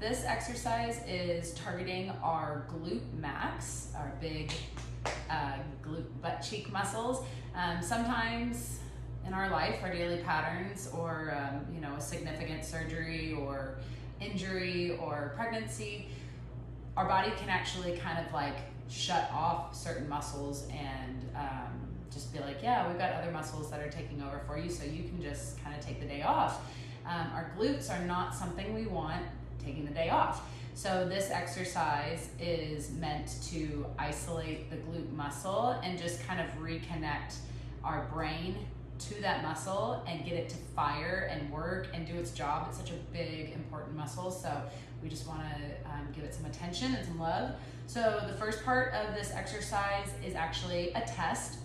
This exercise is targeting our glute max, our big glute butt cheek muscles. Sometimes in our life, our daily patterns, or a significant surgery or injury or pregnancy, our body can actually kind of like shut off certain muscles and just be like, yeah, we've got other muscles that are taking over for you, so you can just kind of take the day off. Our glutes are not something we want taking the day off. So this exercise is meant to isolate the glute muscle and just kind of reconnect our brain to that muscle and get it to fire and work and do its job. It's such a big, important muscle, so we just want to give it some attention and some love. So the first part of this exercise is actually a test.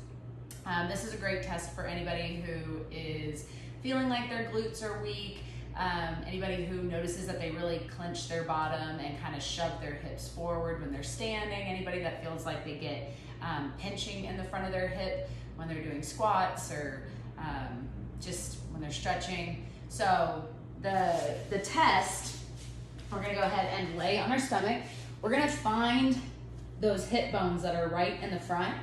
This is a great test for anybody who is feeling like their glutes are weak, anybody who notices that they really clench their bottom and kind of shove their hips forward when they're standing, anybody that feels like they get pinching in the front of their hip when they're doing squats or just when they're stretching. So the test, we're gonna go ahead and lay on our stomach. We're gonna find those hip bones that are right in the front.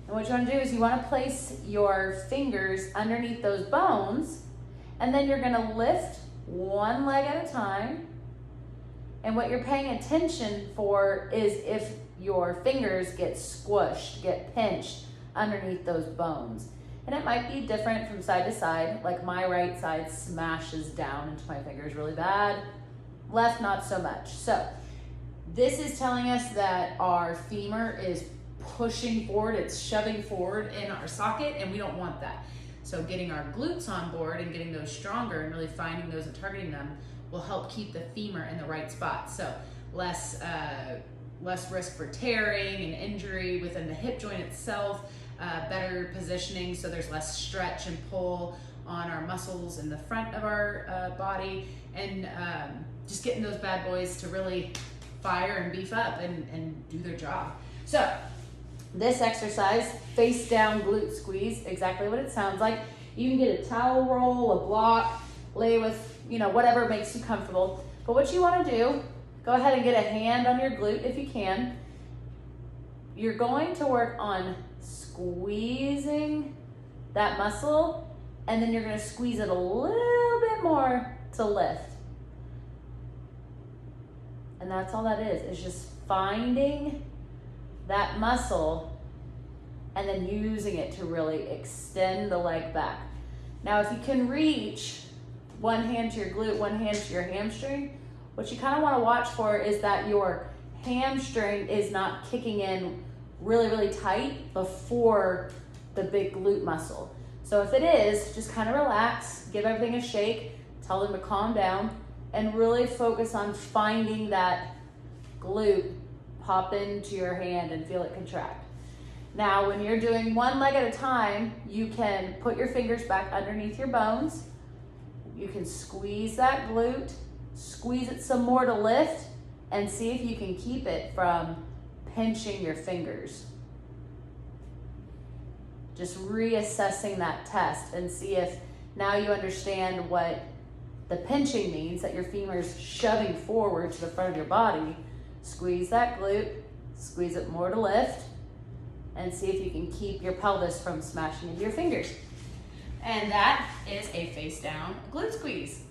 And what you wanna do is you wanna place your fingers underneath those bones, and then you're gonna lift one leg at a time. And what you're paying attention for is if your fingers get squished, get pinched underneath those bones. And it might be different from side to side, like my right side smashes down into my fingers really bad, left not so much. So this is telling us that our femur is pushing forward, it's shoving forward in our socket, and we don't want that. So getting our glutes on board and getting those stronger and really finding those and targeting them will help keep the femur in the right spot. So less risk for tearing and injury within the hip joint itself, better positioning so there's less stretch and pull on our muscles in the front of our body, and just getting those bad boys to really fire and beef up and do their job. So this exercise, face down glute squeeze, exactly what it sounds like. You can get a towel roll, a block, lay with, whatever makes you comfortable. But what you want to do, go ahead and get a hand on your glute if you can. You're going to work on squeezing that muscle, and then you're going to squeeze it a little bit more to lift. And that's all that is. It's just finding that muscle and then using it to really extend the leg back. Now, if you can reach one hand to your glute, one hand to your hamstring, what you kind of want to watch for is that your hamstring is not kicking in really, really tight before the big glute muscle. So if it is, just kind of relax, give everything a shake, tell them to calm down, and really focus on finding that glute pop into your hand and feel it contract. Now, when you're doing one leg at a time, you can put your fingers back underneath your bones. You can squeeze that glute, squeeze it some more to lift, and see if you can keep it from pinching your fingers. Just reassessing that test and see if now you understand what the pinching means, that your femur's shoving forward to the front of your body. Squeeze that glute, squeeze it more to lift, and see if you can keep your pelvis from smashing into your fingers. And that is a face down glute squeeze.